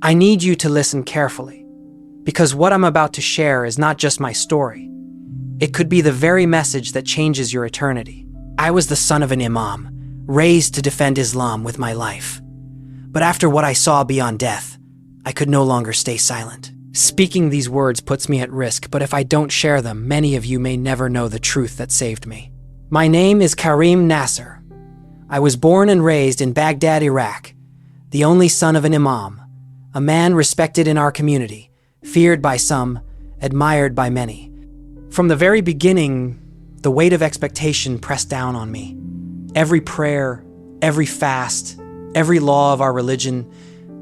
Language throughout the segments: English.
I need you to listen carefully, because what I'm about to share is not just my story. It could be the very message that changes your eternity. I was the son of an imam, raised to defend Islam with my life. But after what I saw beyond death, I could no longer stay silent. Speaking these words puts me at risk, but if I don't share them, many of you may never know the truth that saved me. My name is Karim Nasser. I was born and raised in Baghdad, Iraq, the only son of an imam, a man respected in our community, feared by some, admired by many. From the very beginning, the weight of expectation pressed down on me. Every prayer, every fast, every law of our religion,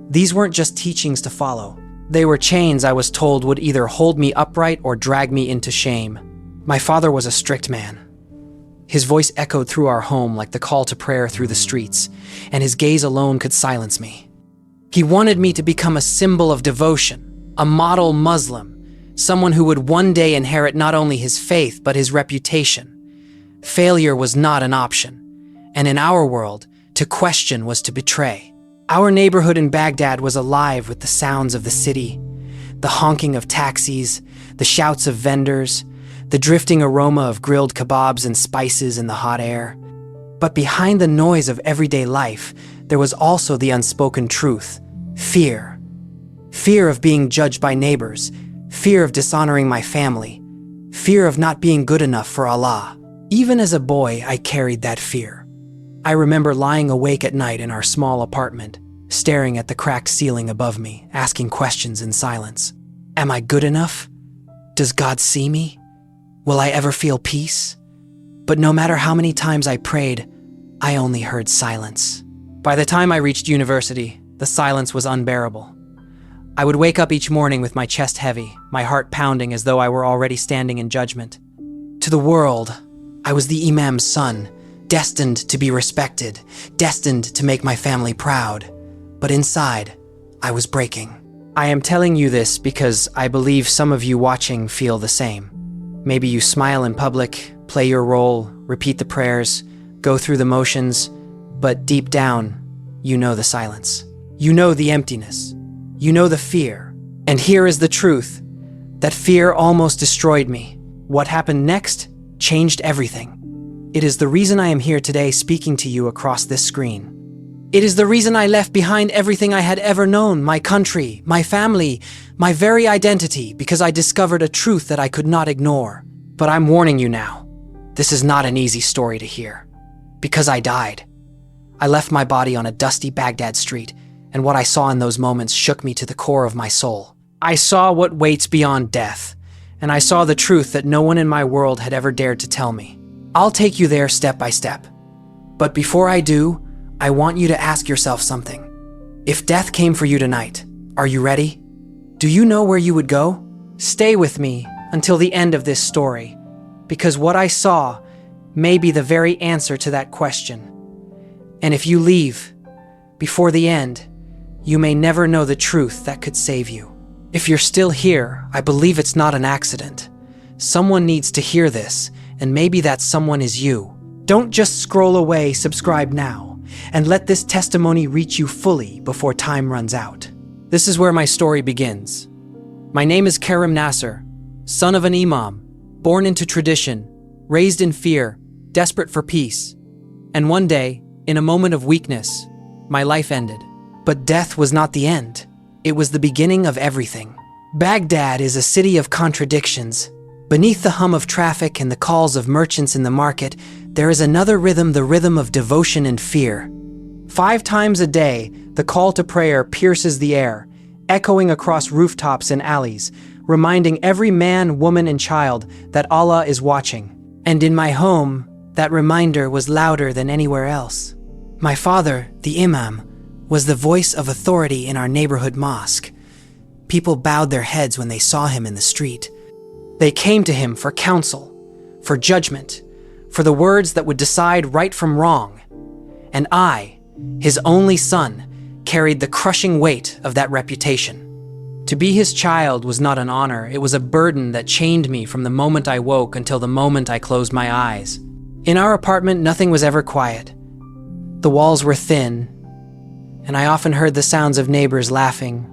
these weren't just teachings to follow. They were chains I was told would either hold me upright or drag me into shame. My father was a strict man. His voice echoed through our home like the call to prayer through the streets, and his gaze alone could silence me. He wanted me to become a symbol of devotion, a model Muslim, someone who would one day inherit not only his faith but his reputation. Failure was not an option, and in our world, to question was to betray. Our neighborhood in Baghdad was alive with the sounds of the city, the honking of taxis, the shouts of vendors, the drifting aroma of grilled kebabs and spices in the hot air. But behind the noise of everyday life, there was also the unspoken truth: fear. Fear of being judged by neighbors, fear of dishonoring my family, fear of not being good enough for Allah. Even as a boy, I carried that fear. I remember lying awake at night in our small apartment, staring at the cracked ceiling above me, asking questions in silence. Am I good enough? Does God see me? Will I ever feel peace? But no matter how many times I prayed, I only heard silence. By the time I reached university, the silence was unbearable. I would wake up each morning with my chest heavy, my heart pounding as though I were already standing in judgment. To the world, I was the imam's son, destined to be respected, destined to make my family proud. But inside, I was breaking. I am telling you this because I believe some of you watching feel the same. Maybe you smile in public, play your role, repeat the prayers, go through the motions, but deep down, you know the silence. You know the emptiness. You know the fear. And here is the truth. That fear almost destroyed me. What happened next changed everything. It is the reason I am here today speaking to you across this screen. It is the reason I left behind everything I had ever known, my country, my family, my very identity, because I discovered a truth that I could not ignore. But I'm warning you now, this is not an easy story to hear. Because I died. I left my body on a dusty Baghdad street, and what I saw in those moments shook me to the core of my soul. I saw what waits beyond death, and I saw the truth that no one in my world had ever dared to tell me. I'll take you there step by step. But before I do, I want you to ask yourself something. If death came for you tonight, are you ready? Do you know where you would go? Stay with me until the end of this story, because what I saw may be the very answer to that question. And if you leave before the end, you may never know the truth that could save you. If you're still here, I believe it's not an accident. Someone needs to hear this, and maybe that someone is you. Don't just scroll away, subscribe now, and let this testimony reach you fully before time runs out. This is where my story begins. My name is Karim Nasser, son of an imam, born into tradition, raised in fear, desperate for peace. And one day, in a moment of weakness, my life ended. But death was not the end. It was the beginning of everything. Baghdad is a city of contradictions. Beneath the hum of traffic and the calls of merchants in the market, there is another rhythm, the rhythm of devotion and fear. 5 times a day, the call to prayer pierces the air, echoing across rooftops and alleys, reminding every man, woman, and child that Allah is watching. And in my home, that reminder was louder than anywhere else. My father, the imam, was the voice of authority in our neighborhood mosque. People bowed their heads when they saw him in the street. They came to him for counsel, for judgment, for the words that would decide right from wrong. And I, his only son, carried the crushing weight of that reputation. To be his child was not an honor, it was a burden that chained me from the moment I woke until the moment I closed my eyes. In our apartment, nothing was ever quiet. The walls were thin, and I often heard the sounds of neighbors laughing,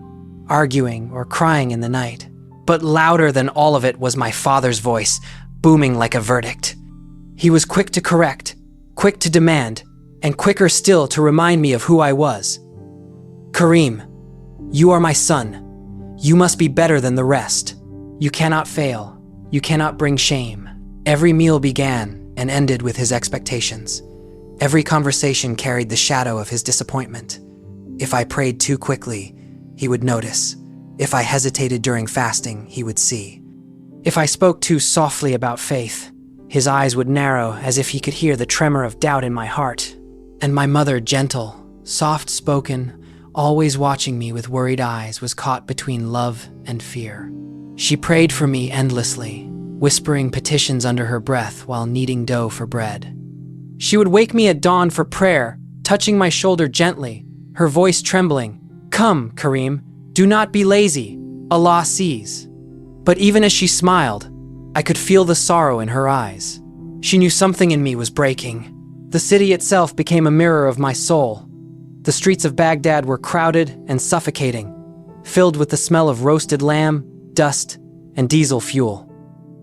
arguing, or crying in the night. But louder than all of it was my father's voice, booming like a verdict. He was quick to correct, quick to demand, and quicker still to remind me of who I was. Karim, you are my son. You must be better than the rest. You cannot fail. You cannot bring shame. Every meal began and ended with his expectations. Every conversation carried the shadow of his disappointment. If I prayed too quickly, he would notice. If I hesitated during fasting, he would see. If I spoke too softly about faith, his eyes would narrow as if he could hear the tremor of doubt in my heart. And my mother, gentle, soft-spoken, always watching me with worried eyes, was caught between love and fear. She prayed for me endlessly, whispering petitions under her breath while kneading dough for bread. She would wake me at dawn for prayer, touching my shoulder gently, her voice trembling. "Come, Karim, do not be lazy. Allah sees." But even as she smiled, I could feel the sorrow in her eyes. She knew something in me was breaking. The city itself became a mirror of my soul. The streets of Baghdad were crowded and suffocating, filled with the smell of roasted lamb, dust, and diesel fuel.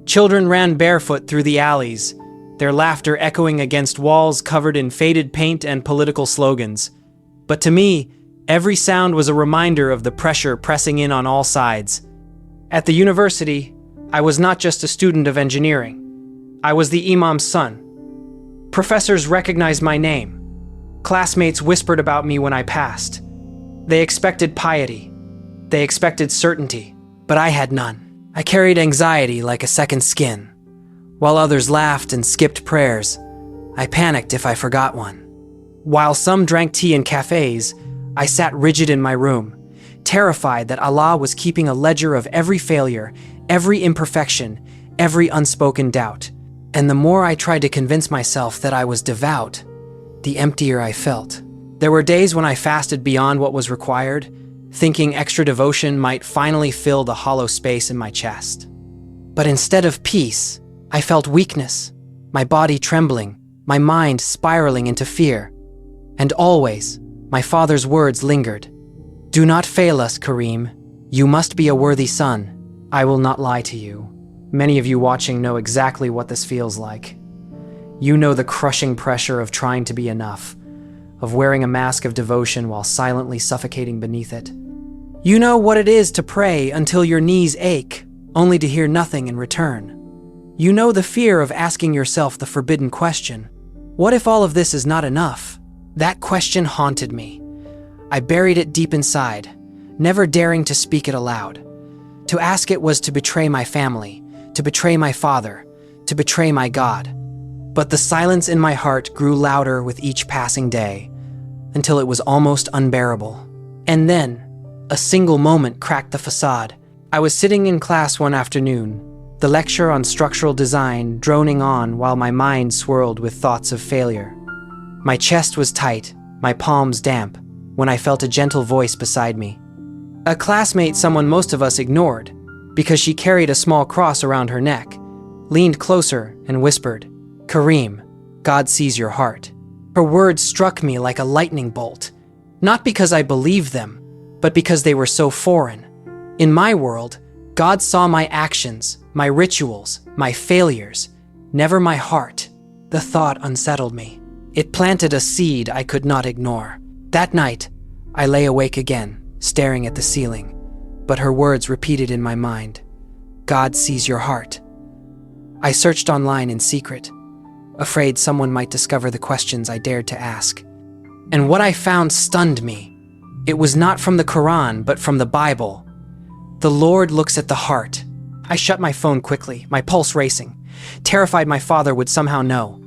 Children ran barefoot through the alleys, their laughter echoing against walls covered in faded paint and political slogans. But to me, every sound was a reminder of the pressure pressing in on all sides. At the university, I was not just a student of engineering. I was the imam's son. Professors recognized my name. Classmates whispered about me when I passed. They expected piety. They expected certainty, but I had none. I carried anxiety like a second skin. While others laughed and skipped prayers, I panicked if I forgot one. While some drank tea in cafes, I sat rigid in my room, terrified that Allah was keeping a ledger of every failure, every imperfection, every unspoken doubt. And the more I tried to convince myself that I was devout, the emptier I felt. There were days when I fasted beyond what was required, thinking extra devotion might finally fill the hollow space in my chest. But instead of peace, I felt weakness, my body trembling, my mind spiraling into fear. And always, my father's words lingered. "Do not fail us, Karim. You must be a worthy son. I will not lie to you." Many of you watching know exactly what this feels like. You know the crushing pressure of trying to be enough, of wearing a mask of devotion while silently suffocating beneath it. You know what it is to pray until your knees ache, only to hear nothing in return. You know the fear of asking yourself the forbidden question, what if all of this is not enough? That question haunted me. I buried it deep inside, never daring to speak it aloud. To ask it was to betray my family, to betray my father, to betray my God. But the silence in my heart grew louder with each passing day, until it was almost unbearable. And then, a single moment cracked the facade. I was sitting in class one afternoon, the lecture on structural design droning on while my mind swirled with thoughts of failure. My chest was tight, my palms damp, when I felt a gentle voice beside me. A classmate someone most of us ignored, because she carried a small cross around her neck, leaned closer and whispered, "Karim, God sees your heart." Her words struck me like a lightning bolt, not because I believed them, but because they were so foreign. In my world, God saw my actions, my rituals, my failures, never my heart. The thought unsettled me. It planted a seed I could not ignore. That night, I lay awake again, staring at the ceiling, but her words repeated in my mind, "God sees your heart." I searched online in secret, afraid someone might discover the questions I dared to ask. And what I found stunned me. It was not from the Quran, but from the Bible. The Lord looks at the heart. I shut my phone quickly, my pulse racing, terrified my father would somehow know.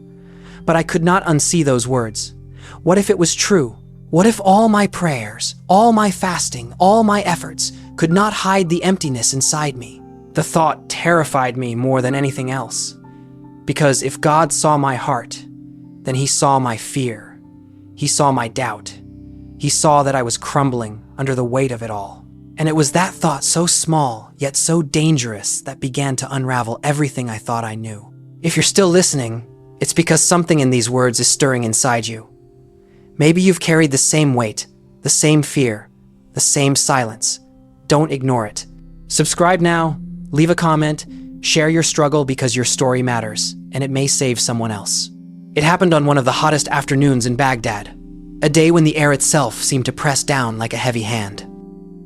But I could not unsee those words. What if it was true? What if all my prayers, all my fasting, all my efforts could not hide the emptiness inside me? The thought terrified me more than anything else. Because if God saw my heart, then he saw my fear. He saw my doubt. He saw that I was crumbling under the weight of it all. And it was that thought so small, yet so dangerous, that began to unravel everything I thought I knew. If you're still listening, it's because something in these words is stirring inside you. Maybe you've carried the same weight, the same fear, the same silence, Don't ignore it. Subscribe now, leave a comment, share your struggle because your story matters, and it may save someone else. It happened on one of the hottest afternoons in Baghdad, a day when the air itself seemed to press down like a heavy hand.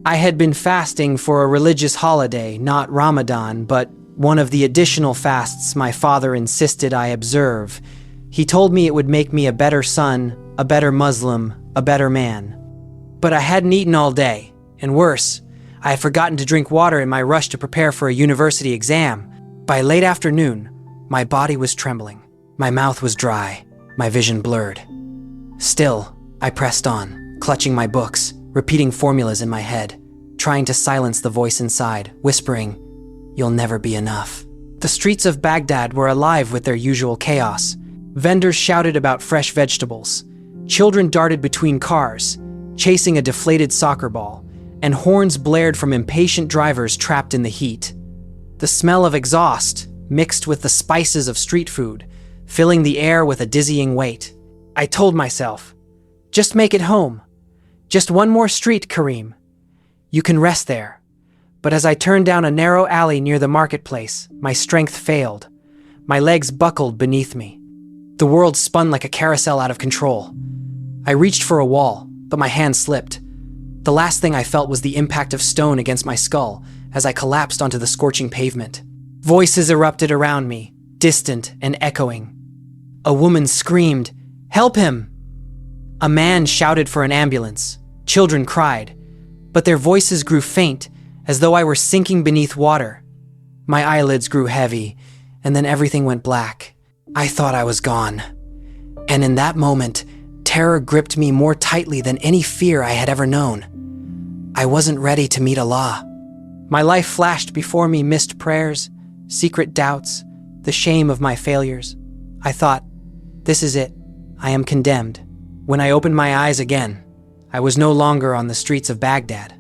I had been fasting for a religious holiday, not Ramadan, but one of the additional fasts my father insisted I observe. He told me it would make me a better son, a better Muslim, a better man. But I hadn't eaten all day, and worse, I had forgotten to drink water in my rush to prepare for a university exam. By late afternoon, my body was trembling, my mouth was dry, my vision blurred. Still, I pressed on, clutching my books, repeating formulas in my head, trying to silence the voice inside, whispering, "You'll never be enough." The streets of Baghdad were alive with their usual chaos. Vendors shouted about fresh vegetables. Children darted between cars, chasing a deflated soccer ball, and horns blared from impatient drivers trapped in the heat. The smell of exhaust mixed with the spices of street food, filling the air with a dizzying weight. I told myself, just make it home. Just one more street, Karim. You can rest there. But as I turned down a narrow alley near the marketplace, my strength failed. My legs buckled beneath me. The world spun like a carousel out of control. I reached for a wall, but my hand slipped. The last thing I felt was the impact of stone against my skull as I collapsed onto the scorching pavement. Voices erupted around me, distant and echoing. A woman screamed, "Help him!" A man shouted for an ambulance. Children cried, but their voices grew faint as though I were sinking beneath water. My eyelids grew heavy, and then everything went black. I thought I was gone. And in that moment, terror gripped me more tightly than any fear I had ever known. I wasn't ready to meet Allah. My life flashed before me, missed prayers, secret doubts, the shame of my failures. I thought, this is it. I am condemned. When I opened my eyes again, I was no longer on the streets of Baghdad.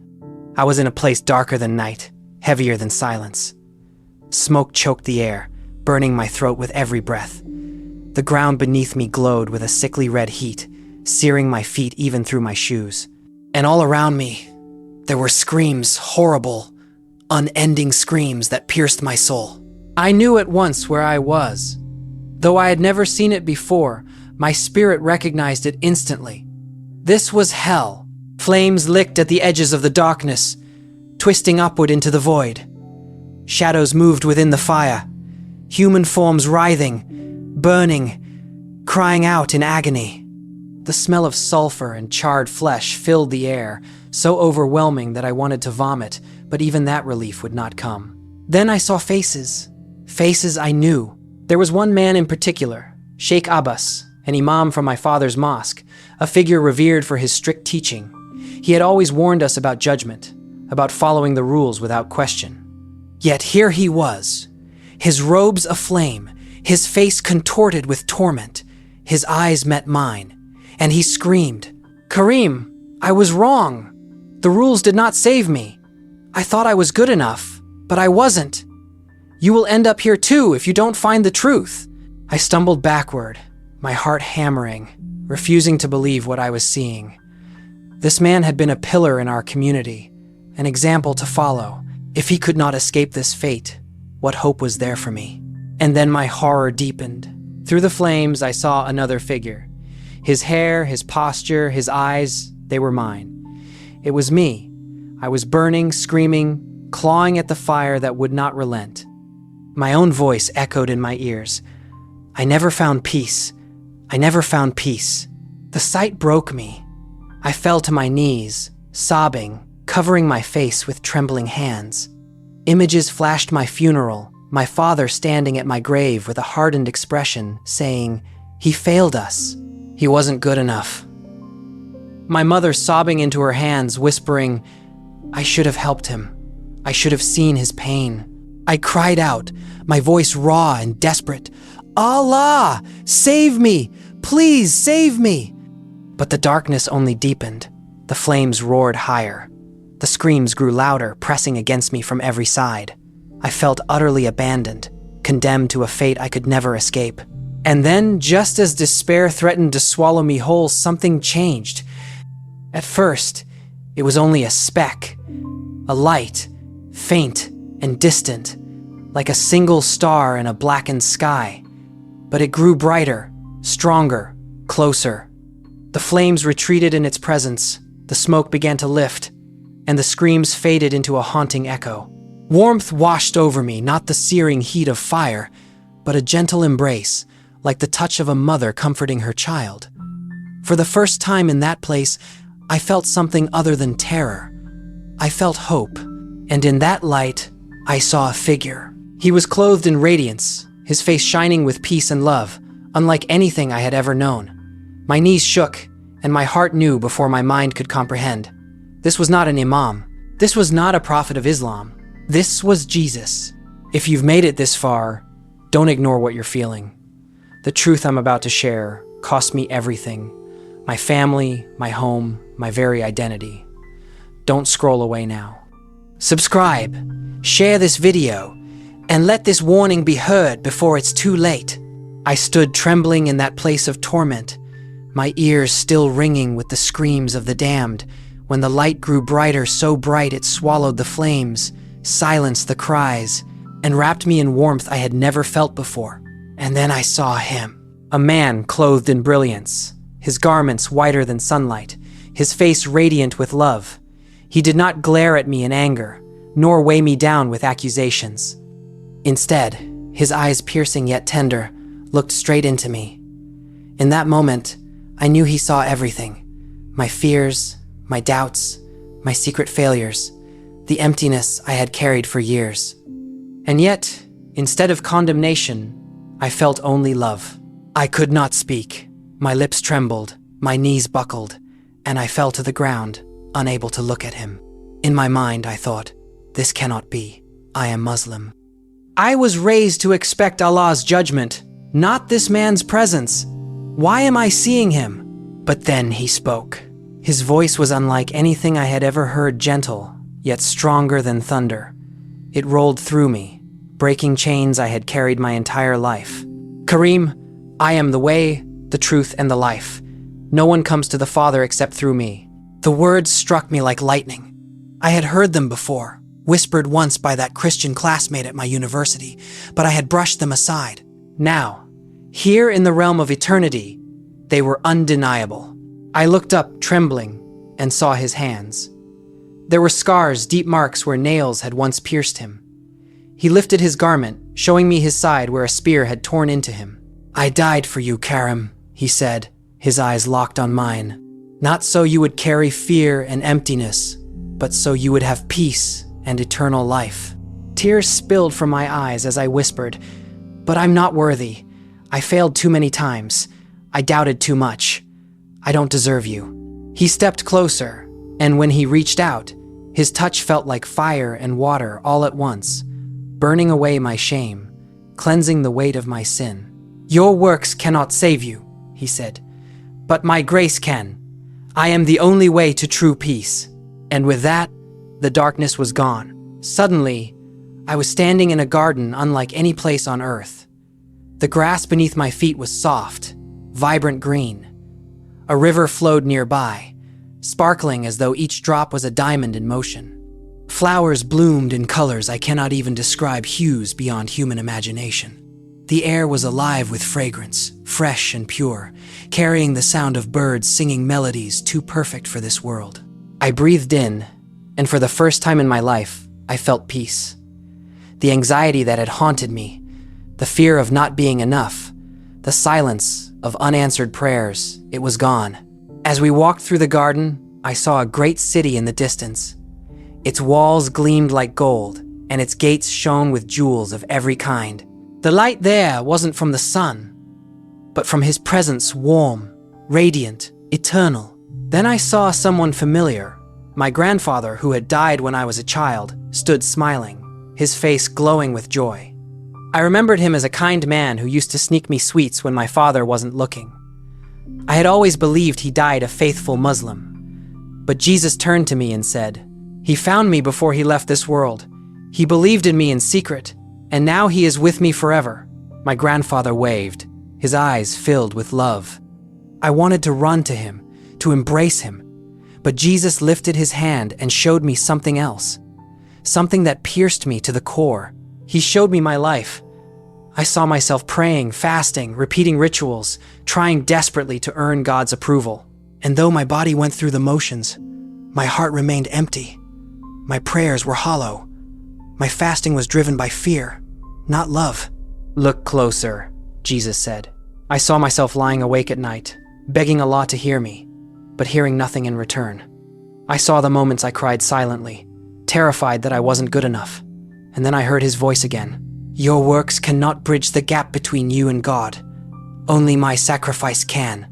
I was in a place darker than night, heavier than silence. Smoke choked the air, burning my throat with every breath. The ground beneath me glowed with a sickly red heat, searing my feet even through my shoes. And all around me, there were screams, horrible, unending screams that pierced my soul. I knew at once where I was. Though I had never seen it before, my spirit recognized it instantly. This was hell. Flames licked at the edges of the darkness, twisting upward into the void. Shadows moved within the fire, human forms writhing, burning, crying out in agony. The smell of sulfur and charred flesh filled the air, so overwhelming that I wanted to vomit, but even that relief would not come. Then I saw faces. Faces I knew. There was one man in particular, Sheikh Abbas, an imam from my father's mosque, a figure revered for his strict teaching. He had always warned us about judgment, about following the rules without question. Yet here he was, his robes aflame, his face contorted with torment. His eyes met mine, and he screamed, "Karim, I was wrong. The rules did not save me. I thought I was good enough, but I wasn't. You will end up here too if you don't find the truth." I stumbled backward, my heart hammering, refusing to believe what I was seeing. This man had been a pillar in our community, an example to follow. If he could not escape this fate, what hope was there for me? And then my horror deepened. Through the flames, I saw another figure. His hair, his posture, his eyes, they were mine. It was me. I was burning, screaming, clawing at the fire that would not relent. My own voice echoed in my ears. I never found peace. I never found peace. The sight broke me. I fell to my knees, sobbing, covering my face with trembling hands. Images flashed my funeral, my father standing at my grave with a hardened expression, saying, "He failed us. He wasn't good enough." My mother sobbing into her hands, whispering, "I should have helped him. I should have seen his pain." I cried out, my voice raw and desperate, "Allah, save me! Please save me!" But the darkness only deepened. The flames roared higher. The screams grew louder, pressing against me from every side. I felt utterly abandoned, condemned to a fate I could never escape. And then, just as despair threatened to swallow me whole, something changed. At first, it was only a speck, a light, faint and distant, like a single star in a blackened sky. But it grew brighter, stronger, closer. The flames retreated in its presence, the smoke began to lift, and the screams faded into a haunting echo. Warmth washed over me, not the searing heat of fire, but a gentle embrace, like the touch of a mother comforting her child. For the first time in that place, I felt something other than terror. I felt hope, and in that light, I saw a figure. He was clothed in radiance, his face shining with peace and love, unlike anything I had ever known. My knees shook, and my heart knew before my mind could comprehend. This was not an imam. This was not a prophet of Islam. This was Jesus. If you've made it this far, don't ignore what you're feeling. The truth I'm about to share cost me everything. My family, my home, my very identity. Don't scroll away now. Subscribe, share this video, and let this warning be heard before it's too late. I stood trembling in that place of torment, my ears still ringing with the screams of the damned, when the light grew brighter, so bright it swallowed the flames, silenced the cries, and wrapped me in warmth I had never felt before. And then I saw him. A man clothed in brilliance, his garments whiter than sunlight, his face radiant with love. He did not glare at me in anger, nor weigh me down with accusations. Instead, his eyes piercing yet tender, looked straight into me. In that moment, I knew he saw everything. My fears, my doubts, my secret failures, the emptiness I had carried for years. And yet, instead of condemnation, I felt only love. I could not speak. My lips trembled, my knees buckled, and I fell to the ground, unable to look at him. In my mind, I thought, this cannot be. I am Muslim. I was raised to expect Allah's judgment, not this man's presence. Why am I seeing him? But then he spoke. His voice was unlike anything I had ever heard, gentle, yet stronger than thunder. It rolled through me, breaking chains I had carried my entire life. Karim, I am the way, the truth, and the life. No one comes to the Father except through me. The words struck me like lightning. I had heard them before, whispered once by that Christian classmate at my university, but I had brushed them aside. Now, here in the realm of eternity, they were undeniable. I looked up, trembling, and saw his hands. There were scars, deep marks where nails had once pierced him. He lifted his garment, showing me his side where a spear had torn into him. I died for you, Karim, he said, his eyes locked on mine. Not so you would carry fear and emptiness, but so you would have peace and eternal life. Tears spilled from my eyes as I whispered, but I'm not worthy. I failed too many times. I doubted too much. I don't deserve you. He stepped closer, and when he reached out, his touch felt like fire and water all at once, burning away my shame, cleansing the weight of my sin. Your works cannot save you, he said, but my grace can. I am the only way to true peace. And with that, the darkness was gone. Suddenly, I was standing in a garden unlike any place on earth. The grass beneath my feet was soft, vibrant green. A river flowed nearby, sparkling as though each drop was a diamond in motion. Flowers bloomed in colors I cannot even describe, hues beyond human imagination. The air was alive with fragrance, fresh and pure, carrying the sound of birds singing melodies too perfect for this world. I breathed in, and for the first time in my life, I felt peace. The anxiety that had haunted me, the fear of not being enough, the silence of unanswered prayers, it was gone. As we walked through the garden, I saw a great city in the distance. Its walls gleamed like gold, and its gates shone with jewels of every kind. The light there wasn't from the sun, but from his presence, warm, radiant, eternal. Then I saw someone familiar. My grandfather, who had died when I was a child, stood smiling, his face glowing with joy. I remembered him as a kind man who used to sneak me sweets when my father wasn't looking. I had always believed he died a faithful Muslim. But Jesus turned to me and said, "He found me before he left this world. He believed in me in secret, and now he is with me forever." My grandfather waved, his eyes filled with love. I wanted to run to him, to embrace him, but Jesus lifted his hand and showed me something else. something that pierced me to the core. He showed me my life. I saw myself praying, fasting, repeating rituals, trying desperately to earn God's approval. And though my body went through the motions, my heart remained empty. My prayers were hollow. My fasting was driven by fear, not love. "Look closer," Jesus said. I saw myself lying awake at night, begging Allah to hear me, but hearing nothing in return. I saw the moments I cried silently, terrified that I wasn't good enough. And then I heard his voice again. "Your works cannot bridge the gap between you and God. Only my sacrifice can.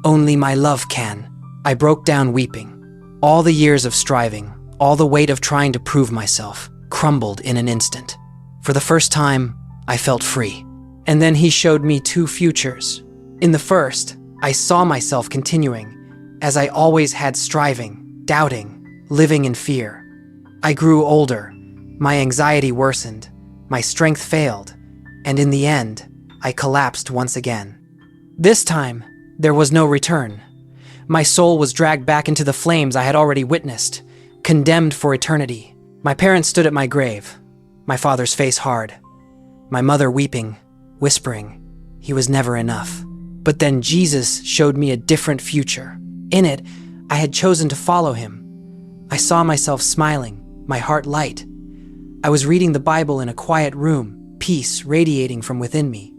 Only my love can." I broke down weeping. All the years of striving, all the weight of trying to prove myself, crumbled in an instant. For the first time, I felt free. And then he showed me two futures. In the first, I saw myself continuing, as I always had, striving, doubting, living in fear. I grew older, my anxiety worsened, my strength failed, and in the end, I collapsed once again. This time, there was no return. My soul was dragged back into the flames I had already witnessed, condemned for eternity. My parents stood at my grave, my father's face hard, my mother weeping, whispering, he was never enough. But then Jesus showed me a different future. In it, I had chosen to follow him. I saw myself smiling, my heart light. I was reading the Bible in a quiet room, peace radiating from within me.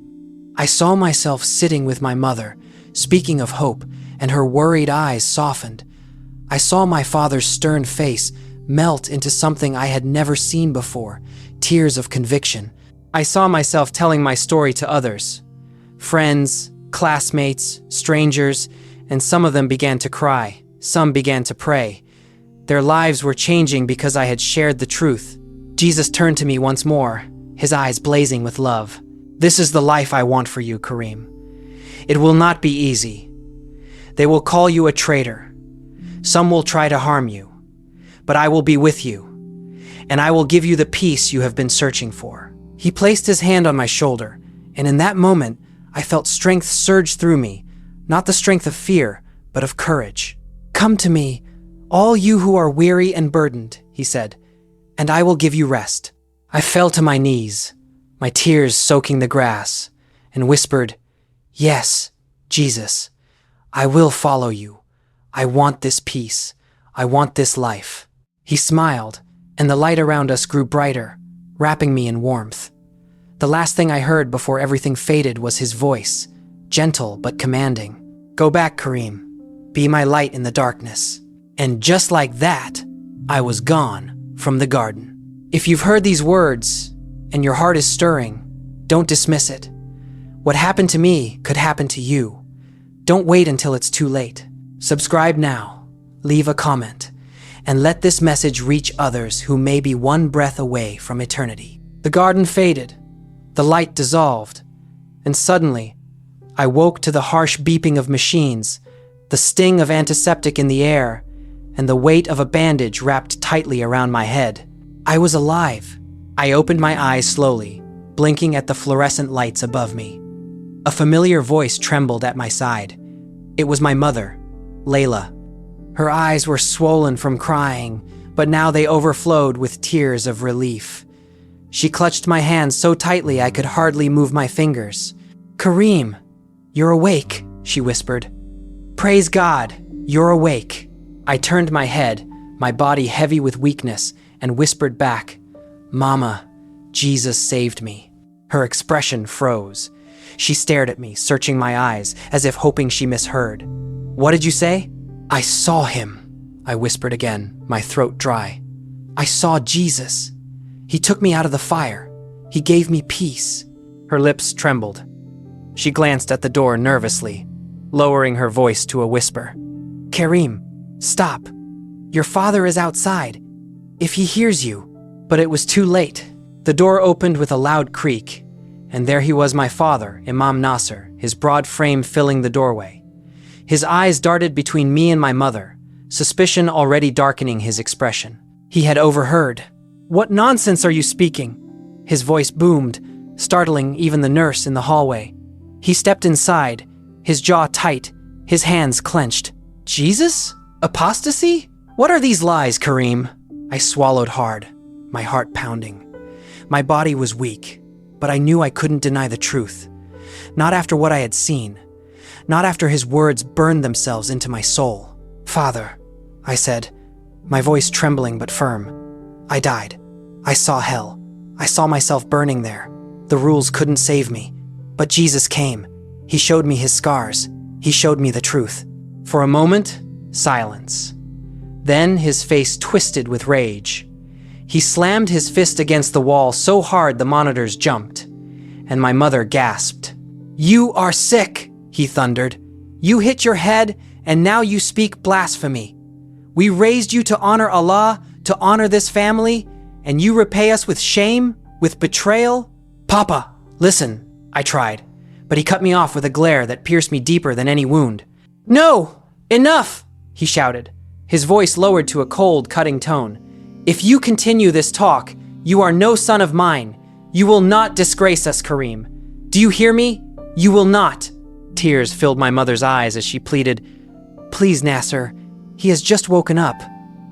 I saw myself sitting with my mother, speaking of hope, and her worried eyes softened. I saw my father's stern face melt into something I had never seen before, tears of conviction. I saw myself telling my story to others, friends, classmates, strangers, and some of them began to cry, some began to pray. Their lives were changing because I had shared the truth. Jesus turned to me once more, his eyes blazing with love. "This is the life I want for you, Karim. It will not be easy. They will call you a traitor. Some will try to harm you, but I will be with you, and I will give you the peace you have been searching for." He placed his hand on my shoulder, and in that moment, I felt strength surge through me, not the strength of fear, but of courage. "Come to me, all you who are weary and burdened," he said, "and I will give you rest." I fell to my knees, my tears soaking the grass, and whispered, "Yes, Jesus, I will follow you. I want this peace. I want this life." He smiled, and the light around us grew brighter, wrapping me in warmth. The last thing I heard before everything faded was his voice, gentle but commanding. "Go back, Karim. Be my light in the darkness." And just like that, I was gone from the garden. If you've heard these words and your heart is stirring, don't dismiss it. What happened to me could happen to you. Don't wait until it's too late. Subscribe now, leave a comment, and let this message reach others who may be one breath away from eternity. The garden faded, the light dissolved, and suddenly, I woke to the harsh beeping of machines, the sting of antiseptic in the air, and the weight of a bandage wrapped tightly around my head. I was alive. I opened my eyes slowly, blinking at the fluorescent lights above me. A familiar voice trembled at my side. It was my mother, Layla. Her eyes were swollen from crying, but now they overflowed with tears of relief. She clutched my hand so tightly I could hardly move my fingers. "Karim, you're awake," she whispered. "Praise God, you're awake." I turned my head, my body heavy with weakness, and whispered back, "Mama, Jesus saved me." Her expression froze. She stared at me, searching my eyes, as if hoping she misheard. "What did you say?" "I saw him," I whispered again, my throat dry. "I saw Jesus. He took me out of the fire. He gave me peace." Her lips trembled. She glanced at the door nervously, lowering her voice to a whisper. "Karim, stop. Your father is outside. If he hears you." But it was too late. The door opened with a loud creak, and there he was, my father, Imam Nasser, his broad frame filling the doorway. His eyes darted between me and my mother, suspicion already darkening his expression. He had overheard. "What nonsense are you speaking?" His voice boomed, startling even the nurse in the hallway. He stepped inside, his jaw tight, his hands clenched. "Jesus? Apostasy? What are these lies, Karim?" I swallowed hard. my heart pounding. My body was weak, but I knew I couldn't deny the truth. Not after what I had seen. Not after his words burned themselves into my soul. "Father," I said, my voice trembling but firm. "I died. I saw hell. I saw myself burning there. The rules couldn't save me. But Jesus came. He showed me his scars. He showed me the truth." For a moment, silence. Then his face twisted with rage. He slammed his fist against the wall so hard the monitors jumped, and my mother gasped. "You are sick," he thundered. "You hit your head, and now you speak blasphemy. We raised you to honor Allah, to honor this family, and you repay us with shame, with betrayal?" "Papa, listen," I tried, but he cut me off with a glare that pierced me deeper than any wound. "No! Enough!" he shouted, his voice lowered to a cold, cutting tone. "If you continue this talk, you are no son of mine. You will not disgrace us, Karim. Do you hear me? You will not." Tears filled my mother's eyes as she pleaded, "Please, Nasser, he has just woken up.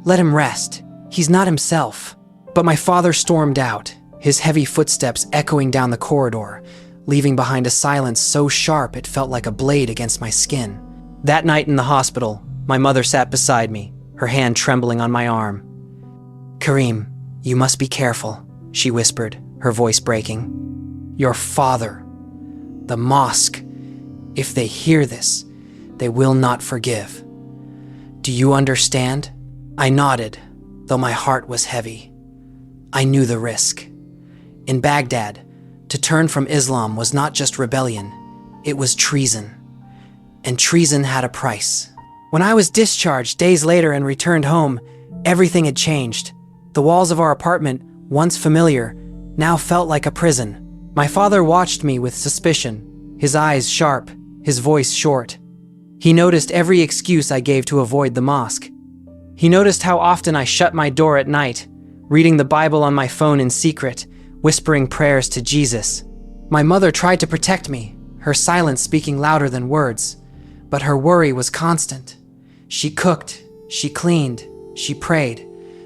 Let him rest. He's not himself." But my father stormed out, his heavy footsteps echoing down the corridor, leaving behind a silence so sharp it felt like a blade against my skin. That night in the hospital, my mother sat beside me, her hand trembling on my arm. "Karim, you must be careful," she whispered, her voice breaking. "Your father, the mosque, if they hear this, they will not forgive. Do you understand?" I nodded, though my heart was heavy. I knew the risk. In Baghdad, to turn from Islam was not just rebellion, it was treason. And treason had a price. When I was discharged days later and returned home, everything had changed. The walls of our apartment, once familiar, now felt like a prison. My father watched me with suspicion, his eyes sharp, his voice short. He noticed every excuse I gave to avoid the mosque. He noticed how often I shut my door at night, reading the Bible on my phone in secret, whispering prayers to Jesus. My mother tried to protect me, her silence speaking louder than words, but her worry was constant. She cooked, she cleaned, she prayed,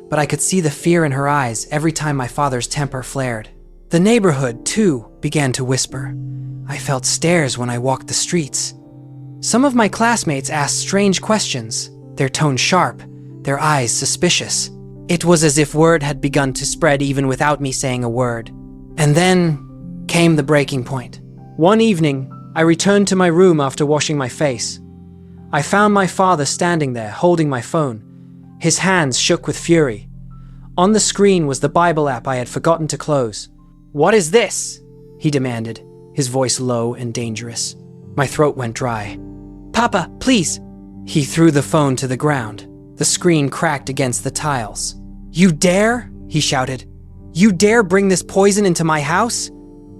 but I could see the fear in her eyes every time my father's temper flared. The neighborhood, too, began to whisper. I felt stares when I walked the streets. Some of my classmates asked strange questions, their tone sharp, their eyes suspicious. It was as if word had begun to spread even without me saying a word. And then came the breaking point. One evening, I returned to my room after washing my face. I found my father standing there, holding my phone. His hands shook with fury. On the screen was the Bible app I had forgotten to close. "What is this?" he demanded, his voice low and dangerous. My throat went dry. "Papa, please!" He threw the phone to the ground. The screen cracked against the tiles. "You dare?" he shouted. "You dare bring this poison into my house?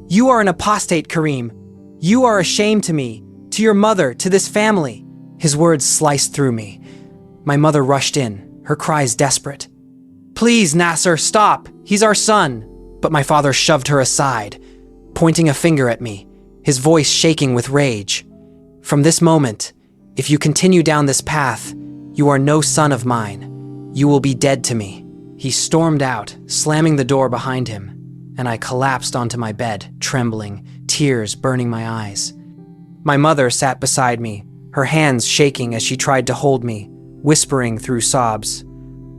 You are an apostate, Karim. You are a shame to me, to your mother, to this family." His words sliced through me. My mother rushed in, her cries desperate. "Please, Nasser, stop! He's our son!" But my father shoved her aside, pointing a finger at me, his voice shaking with rage. "From this moment, if you continue down this path, you are no son of mine. You will be dead to me." He stormed out, slamming the door behind him, and I collapsed onto my bed, trembling, tears burning my eyes. My mother sat beside me, her hands shaking as she tried to hold me, whispering through sobs.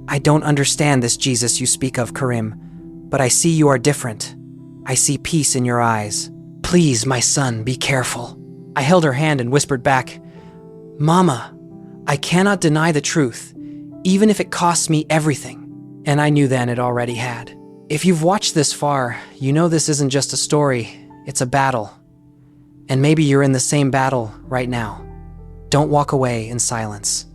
"I don't understand this Jesus you speak of, Karim, but I see you are different. I see peace in your eyes. Please, my son, be careful." I held her hand and whispered back, "Mama, I cannot deny the truth, even if it costs me everything." And I knew then it already had. If you've watched this far, you know this isn't just a story, it's a battle. And maybe you're in the same battle right now. Don't walk away in silence.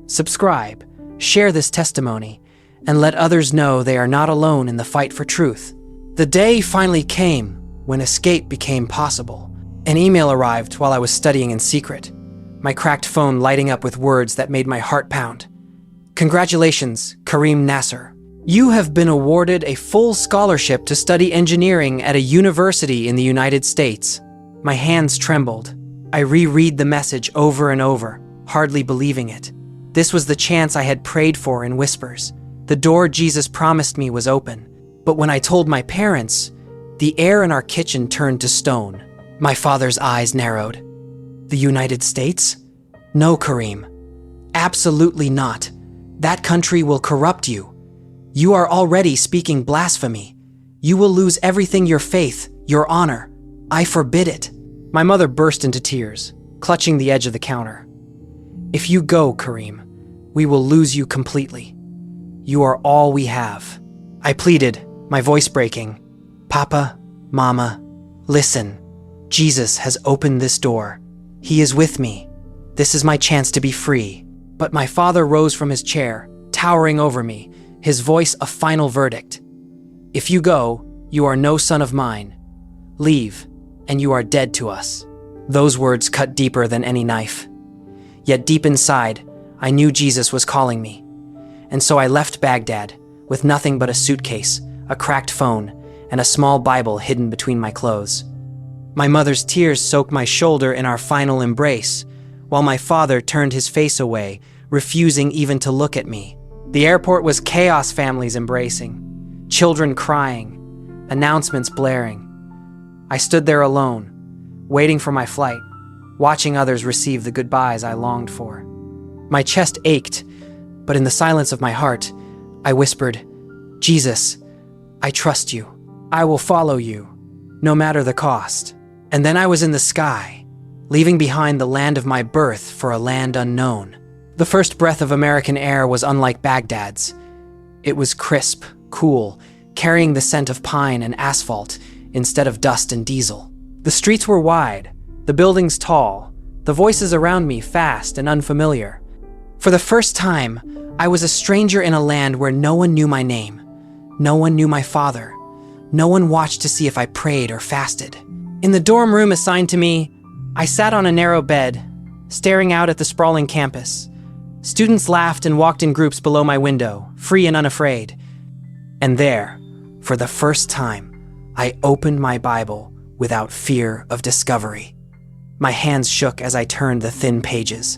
Subscribe, share this testimony, and let others know they are not alone in the fight for truth. The day finally came when escape became possible. An email arrived while I was studying in secret, my cracked phone lighting up with words that made my heart pound. "Congratulations, Karim Nasser. You have been awarded a full scholarship to study engineering at a university in the United States." My hands trembled. I reread the message over and over, hardly believing it. This was the chance I had prayed for in whispers. The door Jesus promised me was open. But when I told my parents, the air in our kitchen turned to stone. My father's eyes narrowed. The United States? No, Karim. Absolutely not. That country will corrupt you. You are already speaking blasphemy. You will lose everything, your faith, your honor. I forbid it. My mother burst into tears, clutching the edge of the counter. If you go, Karim, we will lose you completely. You are all we have. I pleaded, my voice breaking. Papa, Mama, listen. Jesus has opened this door. He is with me. This is my chance to be free. But my father rose from his chair, towering over me, his voice a final verdict. If you go, you are no son of mine. Leave, and you are dead to us. Those words cut deeper than any knife. Yet deep inside, I knew Jesus was calling me. And so I left Baghdad, with nothing but a suitcase, a cracked phone, and a small Bible hidden between my clothes. My mother's tears soaked my shoulder in our final embrace, while my father turned his face away, refusing even to look at me. The airport was chaos, families embracing, children crying, announcements blaring. I stood there alone, waiting for my flight, watching others receive the goodbyes I longed for. My chest ached, but in the silence of my heart, I whispered, Jesus, I trust you. I will follow you, no matter the cost. And then I was in the sky, leaving behind the land of my birth for a land unknown. The first breath of American air was unlike Baghdad's. It was crisp, cool, carrying the scent of pine and asphalt instead of dust and diesel. The streets were wide, the buildings tall, the voices around me fast and unfamiliar. For the first time, I was a stranger in a land where no one knew my name. No one knew my father. No one watched to see if I prayed or fasted. In the dorm room assigned to me, I sat on a narrow bed, staring out at the sprawling campus. Students laughed and walked in groups below my window, free and unafraid. And there, for the first time, I opened my Bible without fear of discovery. My hands shook as I turned the thin pages.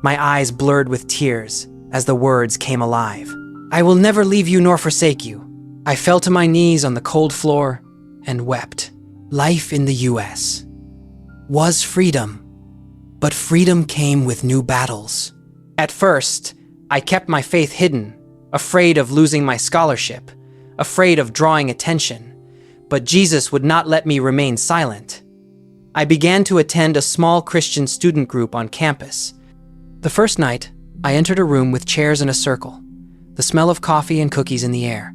My eyes blurred with tears as the words came alive. I will never leave you nor forsake you. I fell to my knees on the cold floor and wept. Life in the U.S. was freedom, but freedom came with new battles. At first, I kept my faith hidden, afraid of losing my scholarship, afraid of drawing attention, but Jesus would not let me remain silent. I began to attend a small Christian student group on campus. The first night, I entered a room with chairs in a circle, the smell of coffee and cookies in the air.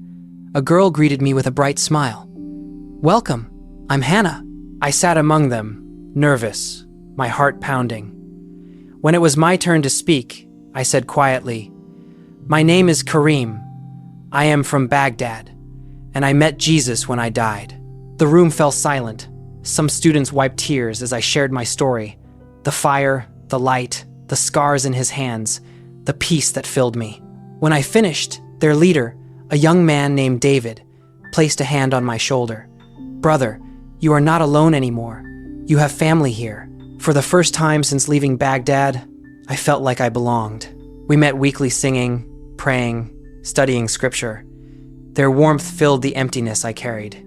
A girl greeted me with a bright smile. Welcome, I'm Hannah. I sat among them, nervous, my heart pounding. When it was my turn to speak, I said quietly, my name is Karim. I am from Baghdad, and I met Jesus when I died. The room fell silent. Some students wiped tears as I shared my story. The fire, the light, the scars in his hands, the peace that filled me. When I finished, their leader, a young man named David, placed a hand on my shoulder. Brother, you are not alone anymore. You have family here. For the first time since leaving Baghdad, I felt like I belonged. We met weekly singing, praying, studying scripture. Their warmth filled the emptiness I carried.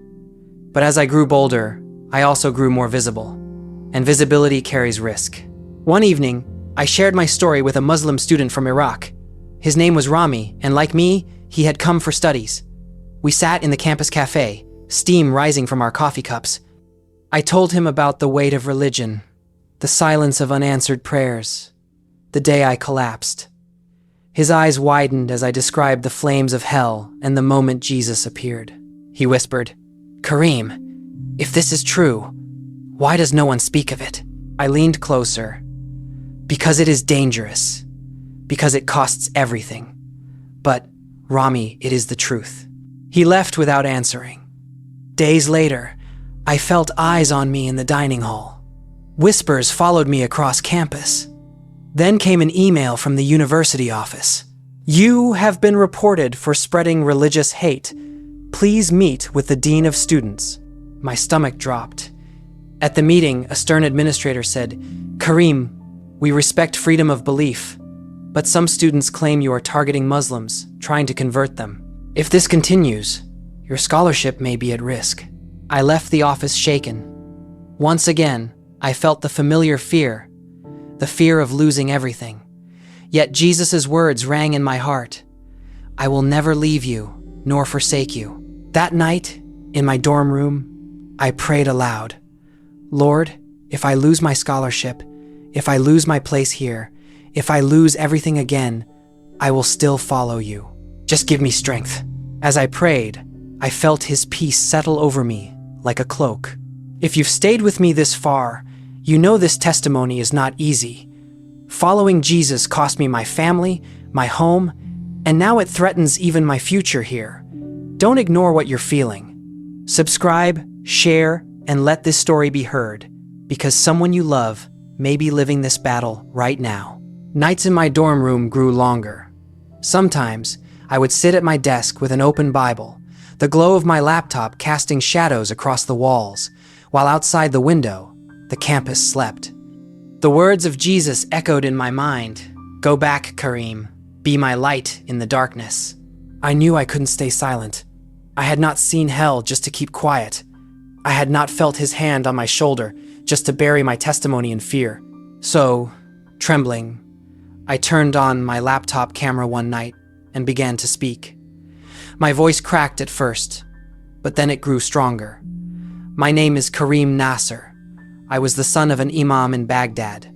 But as I grew bolder, I also grew more visible. And visibility carries risk. One evening, I shared my story with a Muslim student from Iraq. His name was Rami, and like me, he had come for studies. We sat in the campus cafe, steam rising from our coffee cups. I told him about the weight of religion, the silence of unanswered prayers, the day I collapsed. His eyes widened as I described the flames of hell and the moment Jesus appeared. He whispered, Karim, if this is true, why does no one speak of it? I leaned closer. Because it is dangerous. Because it costs everything. But, Rami, it is the truth. He left without answering. Days later, I felt eyes on me in the dining hall. Whispers followed me across campus. Then came an email from the university office. You have been reported for spreading religious hate. Please meet with the dean of students. My stomach dropped. At the meeting, a stern administrator said, Karim, we respect freedom of belief, but some students claim you are targeting Muslims, trying to convert them. If this continues, Your scholarship may be at risk. I left the office shaken. Once again, I felt the familiar fear, the fear of losing everything. Yet Jesus' words rang in my heart. I will never leave you, nor forsake you. That night, in my dorm room, I prayed aloud. Lord, if I lose my scholarship, if I lose my place here, if I lose everything again, I will still follow you. Just give me strength. As I prayed, I felt his peace settle over me like a cloak. If you've stayed with me this far, you know this testimony is not easy. Following Jesus cost me my family, my home, and now it threatens even my future here. Don't ignore what you're feeling. Subscribe, share, and let this story be heard, because someone you love may be living this battle right now. Nights in my dorm room grew longer. Sometimes, I would sit at my desk with an open Bible, the glow of my laptop casting shadows across the walls, while outside the window, the campus slept. The words of Jesus echoed in my mind. Go back, Karim. Be my light in the darkness. I knew I couldn't stay silent. I had not seen hell just to keep quiet. I had not felt his hand on my shoulder just to bury my testimony in fear. So, trembling, I turned on my laptop camera one night and began to speak. My voice cracked at first, but then it grew stronger. My name is Karim Nasser. I was the son of an imam in Baghdad.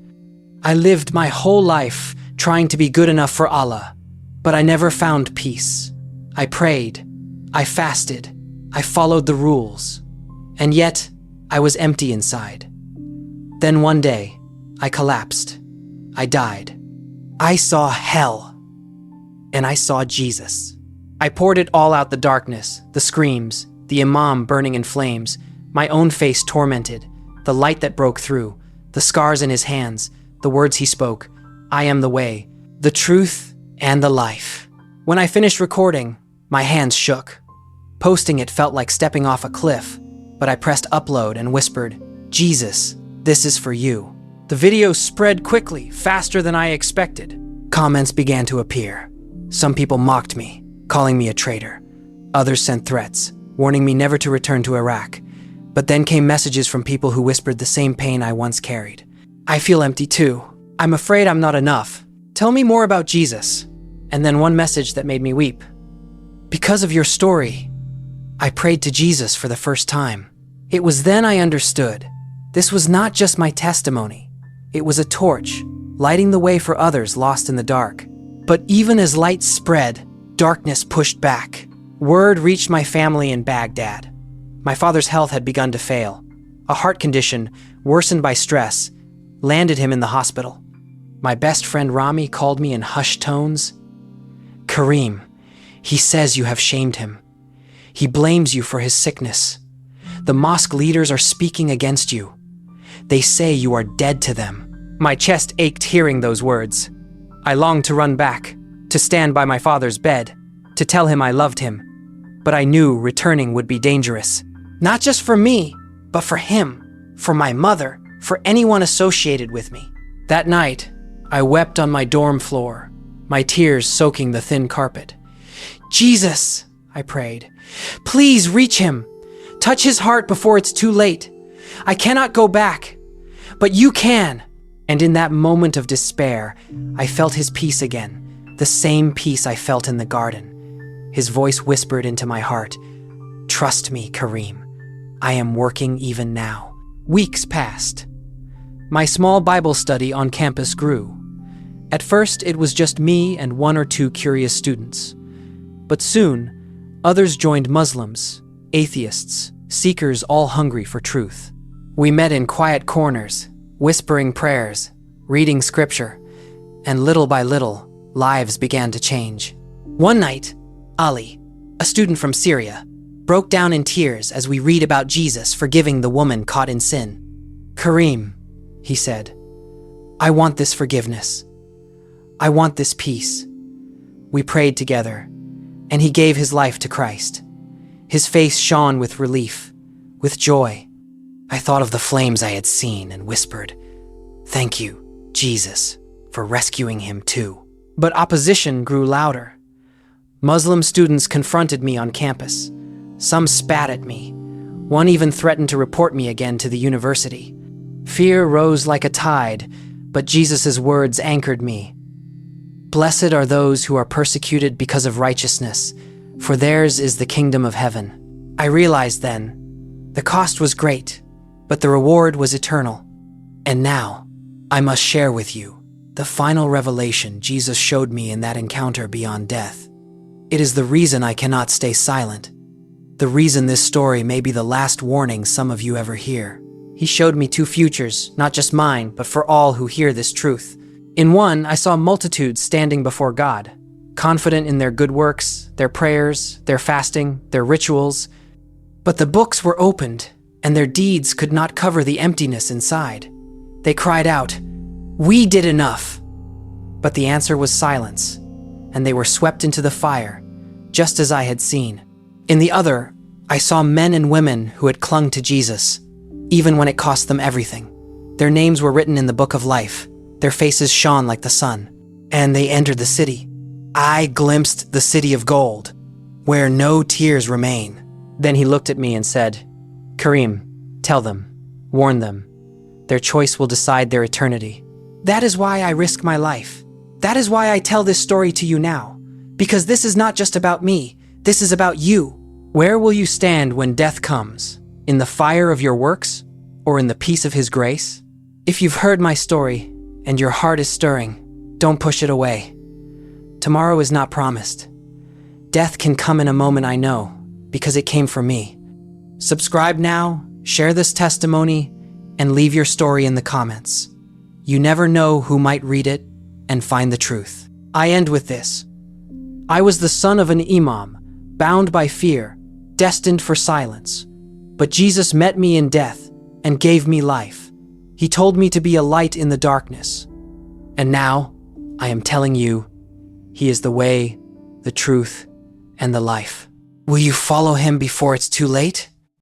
I lived my whole life trying to be good enough for Allah, but I never found peace. I prayed, I fasted, I followed the rules, and yet I was empty inside. Then one day, I collapsed. I died. I saw hell, and I saw Jesus. I poured it all out: the darkness, the screams, the imam burning in flames, my own face tormented, the light that broke through, the scars in his hands, the words he spoke. I am the way, the truth, and the life. When I finished recording, my hands shook. Posting it felt like stepping off a cliff, but I pressed upload and whispered, Jesus, this is for you. The video spread quickly, faster than I expected. Comments began to appear. Some people mocked me, calling me a traitor. Others sent threats, warning me never to return to Iraq. But then came messages from people who whispered the same pain I once carried. I feel empty too. I'm afraid I'm not enough. Tell me more about Jesus. And then one message that made me weep. Because of your story, I prayed to Jesus for the first time. It was then I understood. This was not just my testimony. It was a torch, lighting the way for others lost in the dark. But even as light spread, darkness pushed back. Word reached my family in Baghdad. My father's health had begun to fail. A heart condition, worsened by stress, landed him in the hospital. My best friend Rami called me in hushed tones. Karim, he says you have shamed him. He blames you for his sickness. The mosque leaders are speaking against you. They say you are dead to them. My chest ached hearing those words. I longed to run back, to stand by my father's bed, to tell him I loved him. But I knew returning would be dangerous. Not just for me, but for him, for my mother, for anyone associated with me. That night, I wept on my dorm floor, my tears soaking the thin carpet. Jesus, I prayed, please reach him. Touch his heart before it's too late. I cannot go back, but you can. And in that moment of despair, I felt his peace again, the same peace I felt in the garden. His voice whispered into my heart, trust me, Karim. I am working even now. Weeks passed. My small Bible study on campus grew. At first, it was just me and one or two curious students. But soon, others joined: Muslims, atheists, seekers all hungry for truth. We met in quiet corners, whispering prayers, reading scripture, and little by little, lives began to change. One night, Ali, a student from Syria, broke down in tears as we read about Jesus forgiving the woman caught in sin. Karim, he said, I want this forgiveness. I want this peace. We prayed together, and he gave his life to Christ. His face shone with relief, with joy. I thought of the flames I had seen and whispered, thank you, Jesus, for rescuing him too. But opposition grew louder. Muslim students confronted me on campus. Some spat at me. One even threatened to report me again to the university. Fear rose like a tide, but Jesus' words anchored me. Blessed are those who are persecuted because of righteousness, for theirs is the kingdom of heaven. I realized then, the cost was great, but the reward was eternal. And now, I must share with you the final revelation Jesus showed me in that encounter beyond death. It is the reason I cannot stay silent. The reason this story may be the last warning some of you ever hear. He showed me two futures, not just mine, but for all who hear this truth. In one, I saw multitudes standing before God, confident in their good works, their prayers, their fasting, their rituals. But the books were opened, and their deeds could not cover the emptiness inside. They cried out, "We did enough!" But the answer was silence, and they were swept into the fire, just as I had seen. In the other, I saw men and women who had clung to Jesus, even when it cost them everything. Their names were written in the book of life. Their faces shone like the sun, and they entered the city. I glimpsed the city of gold, where no tears remain. Then he looked at me and said, "Karim, tell them, warn them. Their choice will decide their eternity." That is why I risk my life. That is why I tell this story to you now, because this is not just about me. This is about you. Where will you stand when death comes? In the fire of your works, or in the peace of his grace? If you've heard my story, and your heart is stirring, don't push it away. Tomorrow is not promised. Death can come in a moment, I know, because it came for me. Subscribe now, share this testimony, and leave your story in the comments. You never know who might read it and find the truth. I end with this. I was the son of an imam, bound by fear, destined for silence. But Jesus met me in death and gave me life. He told me to be a light in the darkness. And now, I am telling you, he is the way, the truth, and the life. Will you follow him before it's too late?